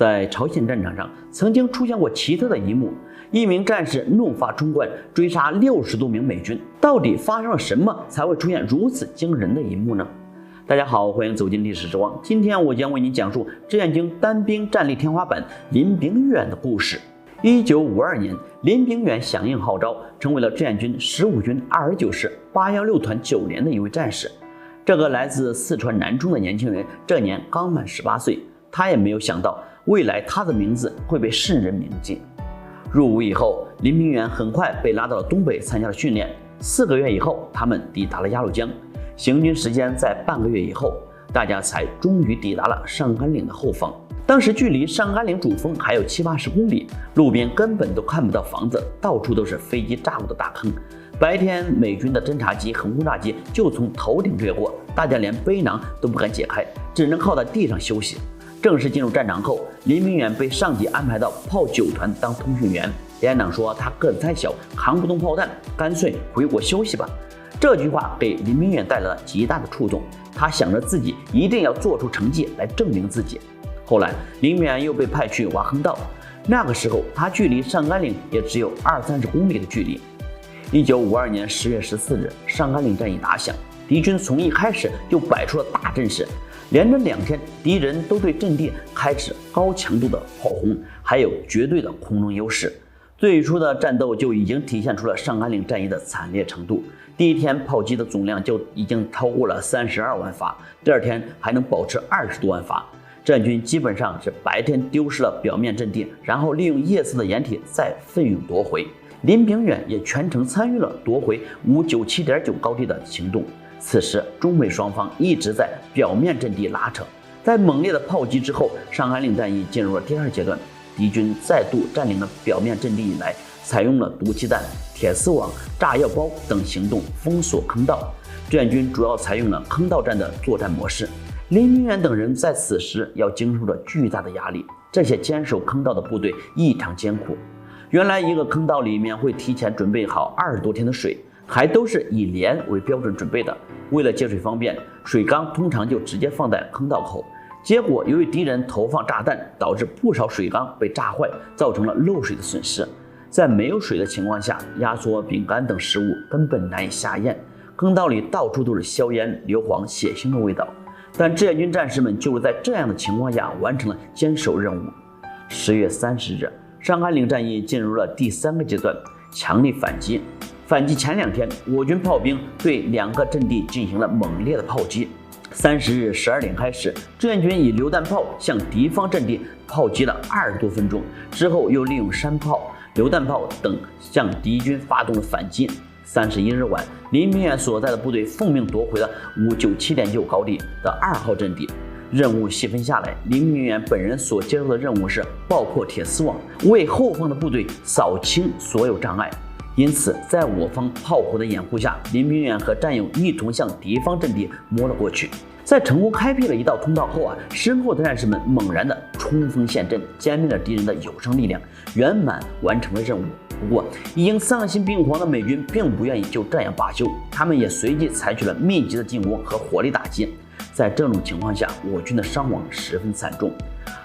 在朝鲜战场上，曾经出现过奇特的一幕：一名战士怒发冲冠，追杀60多名美军。到底发生了什么，才会出现如此惊人的一幕呢？大家好，欢迎走进历史之光。今天我将为您讲述志愿军单兵战力天花板林炳远的故事。1952年，林炳远响应号召，成为了志愿军15军29师816团9连的一位战士。这个来自四川南充的年轻人，这年刚满18岁。他也没有想到，未来他的名字会被世人铭记。入伍以后，林炳远很快被拉到了东北参加了训练。4个月以后，他们抵达了鸭绿江。行军时间在半个月以后，大家才终于抵达了上甘岭的后方。当时距离上甘岭主峰还有70-80公里，路边根本都看不到房子，到处都是飞机炸过的大坑。白天美军的侦察机和轰炸机就从头顶掠过，大家连背囊都不敢解开，只能靠在地上休息。正式进入战场后，林炳远被上级安排到炮9团当通讯员。连长说他个子太小，扛不动炮弹，干脆回国休息吧。这句话给林炳远带来了极大的触动，他想着自己一定要做出成绩来证明自己。后来，林炳远又被派去挖坑道，那个时候他距离上甘岭也只有20-30公里的距离。1952年10月14日，上甘岭战役打响，敌军从一开始就摆出了大阵势。连着2天，敌人都对阵地开始高强度的炮轰，还有绝对的空中优势。最初的战斗就已经体现出了上甘岭战役的惨烈程度。第一天炮击的总量就已经超过了32万发，第二天还能保持20多万发。战军基本上是白天丢失了表面阵地，然后利用夜色的掩体再奋勇夺回。林炳远也全程参与了夺回597.9高地的行动。此时，中美双方一直在表面阵地拉扯。在猛烈的炮击之后，上甘岭战役进入了第2阶段。敌军再度占领了表面阵地以来，采用了毒气弹、铁丝网、炸药包等行动封锁坑道。志愿军主要采用了坑道战的作战模式。林炳远等人在此时要经受着巨大的压力。这些坚守坑道的部队异常艰苦。原来一个坑道里面会提前准备好20多天的水，还都是以连为标准准备的。为了接水方便，水缸通常就直接放在坑道口。结果由于敌人投放炸弹，导致不少水缸被炸坏，造成了漏水的损失。在没有水的情况下，压缩、饼干等食物根本难以下咽。坑道里到处都是硝烟、硫磺、血腥的味道。但志愿军战士们就是在这样的情况下完成了坚守任务。10月30日，上甘岭战役进入了第3个阶段，强力反击。反击前2天，我军炮兵对2个阵地进行了猛烈的炮击。30日12点开始，志愿军以榴弹炮向敌方阵地炮击了20多分钟，之后又利用山炮、榴弹炮等向敌军发动了反击。31日晚，林炳远所在的部队奉命夺回了597.9高地的2号阵地。任务细分下来，林炳远本人所接受的任务是爆破铁丝网，为后方的部队扫清所有障碍。因此，在我方炮火的掩护下，林炳远和战友一同向敌方阵地摸了过去。在成功开辟了一道通道后身后的战士们猛然的冲锋陷阵，歼灭了敌人的有生力量，圆满完成了任务。不过，已经丧心病狂的美军并不愿意就这样罢休，他们也随即采取了密集的进攻和火力打击。在这种情况下，我军的伤亡十分惨重。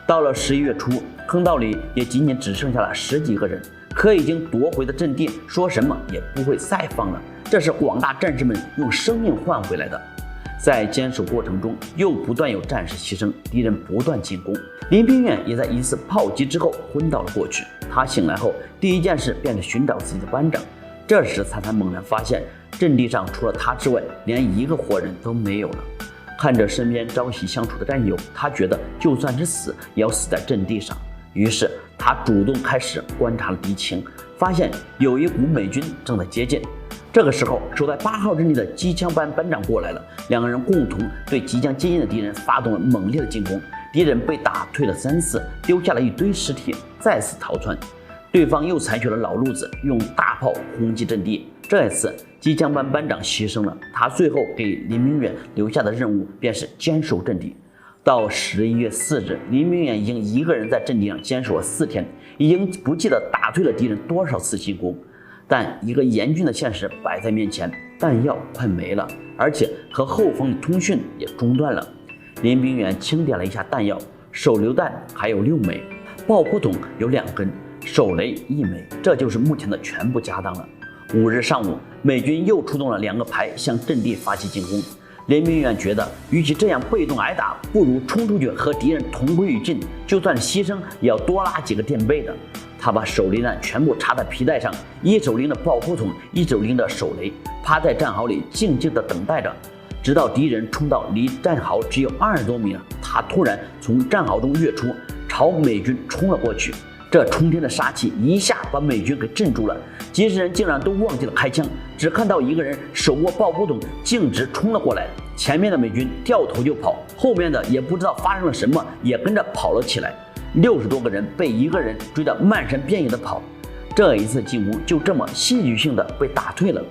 到了11月初，坑道里也仅仅只剩下了10几个人。可已经夺回的阵地，说什么也不会再放了。这是广大战士们用生命换回来的。在坚守过程中，又不断有战士牺牲，敌人不断进攻。林炳远也在一次炮击之后昏倒了过去。他醒来后，第一件事便是寻找自己的班长。这时他才猛然发现，阵地上除了他之外，连一个活人都没有了。看着身边朝夕相处的战友，他觉得就算是死，也要死在阵地上。于是他主动开始观察了敌情，发现有一股美军正在接近。这个时候，守在8号阵地的机枪班班长过来了，2个人共同对即将接近的敌人发动了猛烈的进攻。敌人被打退了3次，丢下了一堆尸体，再次逃窜。对方又采取了老路子，用大炮轰击阵地。这一次，机枪班班长牺牲了，他最后给林炳远留下的任务便是坚守阵地。到11月4日，林炳远已经一个人在阵地上坚守了4天，已经不记得打退了敌人多少次进攻。但一个严峻的现实摆在面前，弹药快没了，而且和后方的通讯也中断了。林炳远清点了一下弹药手榴弹还有6枚，爆破筒有2根，手雷1枚，这就是目前的全部家当了。5日上午，美军又出动了2个排向阵地发起进攻。林明远觉得，与其这样被动挨打，不如冲出去和敌人同归于尽，就算牺牲也要多拉几个垫背的。他把手榴弹全部插在皮带上，一手拎着爆破筒，一手拎着手雷，趴在战壕里静静地等待着，直到敌人冲到离战壕只有20多米了，他突然从战壕中跃出，朝美军冲了过去。这冲天的杀气一下把美军给镇住了，几十人竟然都忘记了开枪，只看到一个人手握爆破筒径直冲了过来。前面的美军掉头就跑，后面的也不知道发生了什么，也跟着跑了起来。60多个人被一个人追得漫山遍野的跑，这一次进攻就这么戏剧性的被打退了。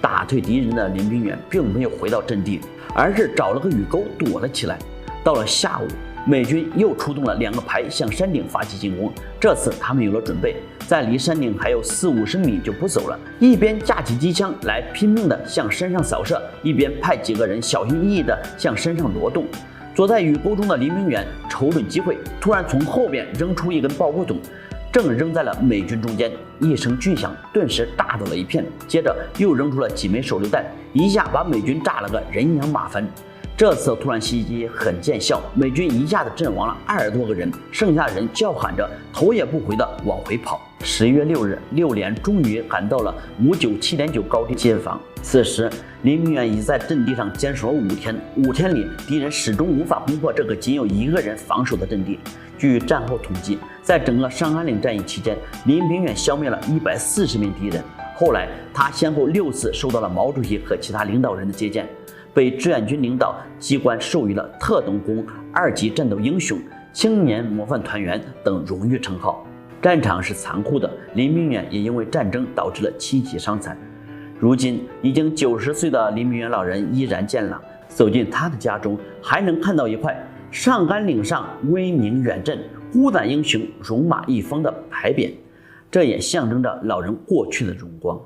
打退敌人的林明远并没有回到阵地，而是找了个雨沟躲了起来。到了下午，美军又出动了2个排向山顶发起进攻，这次他们有了准备，在离山顶还有40-50米就不走了，一边架起机枪来拼命的向山上扫射，一边派几个人小心翼翼的向山上挪动。躲在雨沟中的林明远瞅准机会，突然从后边扔出一根爆破筒，正扔在了美军中间，一声巨响，顿时炸倒了一片。接着又扔出了几枚手榴弹，一下把美军炸了个人仰马翻。这次突然袭击很见效，美军一下子阵亡了20多个人，剩下的人叫喊着头也不回的往回跑。11月6日，6连终于赶到了597.9高地接防。此时，林明远已在阵地上坚守了5天，5天里，敌人始终无法攻破这个仅有1个人防守的阵地。据战后统计，在整个上甘岭战役期间，林明远消灭了140名敌人。后来，他先后6次受到了毛主席和其他领导人的接见，被志愿军领导机关授予了特等功、2级战斗英雄、青年模范团员等荣誉称号。战场是残酷的，林明远也因为战争导致了7起伤残。如今已经90岁的林明远老人依然健朗，走进他的家中，还能看到一块“上甘岭上威名远震，孤胆英雄戎马一方”的牌匾，这也象征着老人过去的荣光。